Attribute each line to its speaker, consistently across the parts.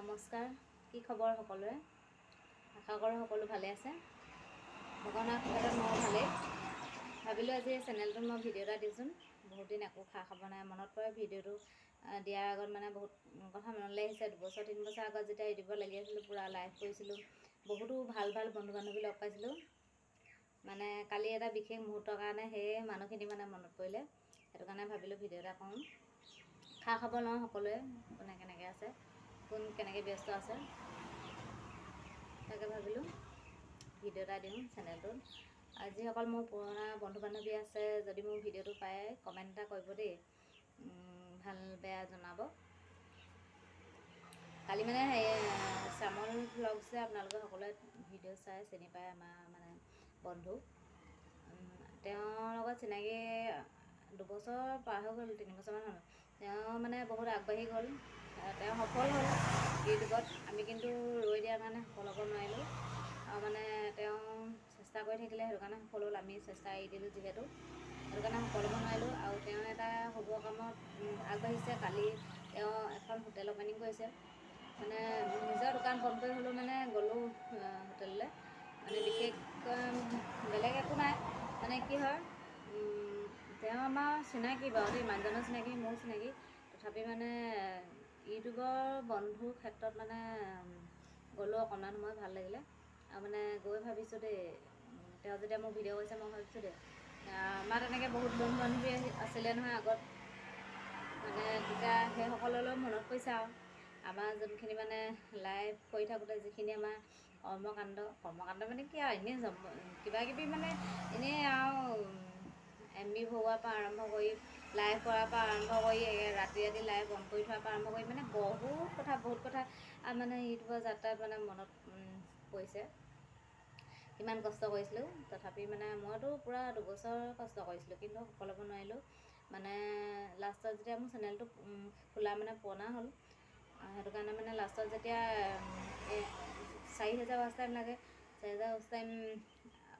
Speaker 1: নমস্কাৰ, কি খবৰ সকলোৰে? আশা কৰোঁ সকলো ভালে আছে। ভগৱানৰ আশীৰ্বাদত মই ভালেই। ভাবিলোঁ আজি এই চেনেলটোত মই ভিডিঅ' এটা দিছোঁ। বহুত দিন একো খা খবৰ নাই, মনত পৰে ভিডিঅ'টো দিয়াৰ আগত মানে বহুত কথা মনলৈ আহিছে। 2 বছৰ 3 বছৰ আগত যেতিয়া দিব লাগি আছিলোঁ, পূৰা লাইভ কৰিছিলোঁ, বহুতো ভাল ভাল বন্ধু বান্ধৱী লগ পাইছিলোঁ। মানে কালি এটা বিশেষ মুহূৰ্তৰ কাৰণে সেই মানুহখিনি মানে মনত পৰিলে, সেইটো কাৰণে ভাবিলোঁ ভিডিঅ' এটা কৰোঁ। খা খবৰ লওঁ সকলোৱে, কোনে কেনেকৈ আছে, কোন কেনেকৈ ব্যস্ত আছে, তাকে ভাবিলোঁ ভিডিঅ' এটা দিওঁ চেনেলটোত। যিসকল মোৰ পুৰণা বন্ধু বান্ধৱী আছে, যদি মোৰ ভিডিঅ'টো পায় কমেণ্ট এটা কৰিব দেই, ভাল বেয়া জনাব। কালি মানে শ্যামল ভ্লগছ যে আপোনালোকে সকলোৱে ভিডিঅ' চাই চিনি পায়, আমাৰ মানে বন্ধু। তেওঁৰ লগত চিনাকি 2 বছৰ পাৰ হৈ গ'ল, 3 বছৰমান হ'ল। তেওঁ মানে বহুত আগবাঢ়ি গ'ল, তেওঁ সফল হ'ল ইউটিউবত। আমি কিন্তু ৰৈ দিয়াৰ কাৰণে সফল হ'ব নোৱাৰিলোঁ, আৰু মানে তেওঁ চেষ্টা কৰি থাকিলে, সেইটো কাৰণে সফল হ'ল। আমি চেষ্টা এৰি দিলোঁ যিহেতু, সেইটো কাৰণে সফল হ'ব নোৱাৰিলোঁ। আৰু তেওঁ এটা শুভ কামত আগবাঢ়িছে। কালি তেওঁ এখন হোটেল অপেনিং কৰিছে। মানে নিজৰ দোকান বন্ধ কৰি হ'লেও মানে গ'লোঁ হোটেললৈ। মানে বিশেষ বেলেগ একো নাই, মানে কি হয়, তেওঁ আমাৰ চিনাকি বাৰু দেই, মানুহজনৰ চিনাকি, মোৰ চিনাকি। তথাপি মানে ইউটিউবৰ বন্ধুৰ ক্ষেত্ৰত মানে গ'লোঁ অকণমান সময়, ভাল লাগিলে। আৰু মানে গৈ ভাবিছোঁ দেই, তেওঁ যেতিয়া মোক ভিডিঅ' কৰিছে, মই ভাবিছোঁ দেই, আমাৰ তেনেকৈ বহুত বন্ধু বান্ধৱী আছিলে নহয় আগত। মানে তেতিয়া সেইসকললৈ মনত পৰিছে আৰু আমাৰ যোনখিনি মানে লাইভ কৰি থাকোঁতে যিখিনি আমাৰ কৰ্মকাণ্ড মানে কি আৰু, এনেই কিবাকিবি মানে এনেই আৰু MB ভৰোৱাৰ পৰা আৰম্ভ কৰি, লাইভ কৰাৰ পৰা আৰম্ভ কৰি, ৰাতি লাইভ অন কৰি থোৱাৰ পৰা আৰম্ভ কৰি, মানে বহুত কথা মানে ইউটিউবৰ যাত্ৰাত মানে মনত পৰিছে। কিমান কষ্ট কৰিছিলোঁ, তথাপি মানে মইতো পূৰা 2 বছৰ কষ্ট কৰিছিলোঁ, কিন্তু সফল হ'ব নোৱাৰিলোঁ। মানে লাষ্টত যেতিয়া মোৰ চেনেলটো খোলা মানে পুৰণা হ'ল, সেইটো কাৰণে মানে লাষ্টত যেতিয়া 4000 ৱাচ টাইম লাগে, 4000 ৱাচ টাইম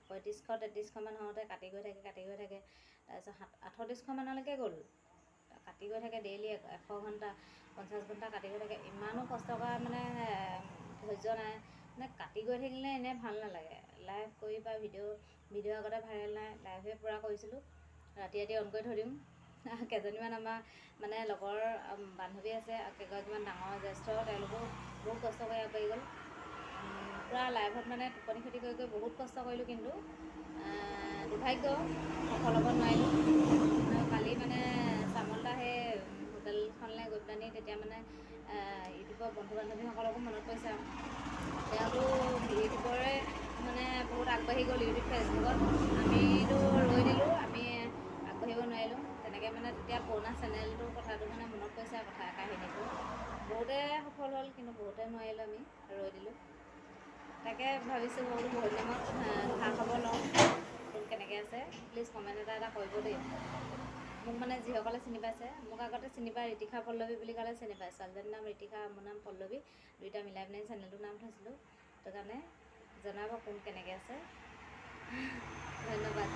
Speaker 1: 3500-3300মান হওঁতে কাটি গৈ থাকে। তাৰপিছত 3800মানলৈকে গ'ল, কাটি গৈ থাকে ডেইলি 100 ঘণ্টা 50 ঘণ্টা কাটি গৈ থাকে। ইমানো কষ্ট কৰা মানে ধৈৰ্য নাই, মানে কাটি গৈ থাকিলে এনেই ভাল নালাগে। লাইভ কৰি বা ভিডিঅ' আগতে ভাইৰেল নাই, লাইভে পূৰা কৰিছিলোঁ, ৰাতি অন কৰি থৈ দিওঁ। কেইজনীমান আমাৰ মানে লগৰ বান্ধৱী আছে, কেইগৰাকীমান ডাঙৰ জ্যেষ্ঠ, তেওঁলোকেও বহুত কষ্ট কৰি আগবাঢ়ি গ'ল। পূৰা লাইভত মানে টোপনি ক্ষতি কৰি বহুত কষ্ট কৰিলোঁ, কিন্তু দুৰ্ভাগ্য সফল হ'ব নোৱাৰিলোঁ। আৰু কালি মানে শ্যামল দা সেই হোটেলখনলৈ গৈ পেলানি তেতিয়া মানে ইউটিউবৰ বন্ধু বান্ধৱীসকলকো মনত পৰিছে আৰু তেওঁতো ইউটিউবৰে মানে বহুত আগবাঢ়ি গ'ল ইউটিউব ফেচবুকত। আমিতো ৰৈ দিলোঁ, আমি আগবাঢ়িব নোৱাৰিলোঁ। তেনেকৈ মানে তেতিয়া পুৰণা চেনেলটোৰ কথাটো মানে মনত পৰিছে আৰু কাহিনীটো। বহুতে সফল হ'ল, কিন্তু বহুতে নোৱাৰিলোঁ, আমি ৰৈ দিলোঁ। তাকে ভাবিছোঁ বোলো বহুত দিনত খা খবৰ লওঁ, কোন কেনেকৈ আছে। প্লিজ কমেণ্ট এটা কৰিব দেই। মোক মানে যিসকলে চিনি পাইছে, মোক আগতে চিনি পায় ঋতিকা পল্লৱী বুলি ক'লে চিনি পায়। ছোৱালীজনীৰ নাম ঋতিকা, মোৰ নাম পল্লৱী, দুইটা মিলাই পেলাই চেনেলটোৰ নাম থৈছিলোঁ। সেইটো কাৰণে জনাব কোন কেনেকৈ আছে। ধন্যবাদ।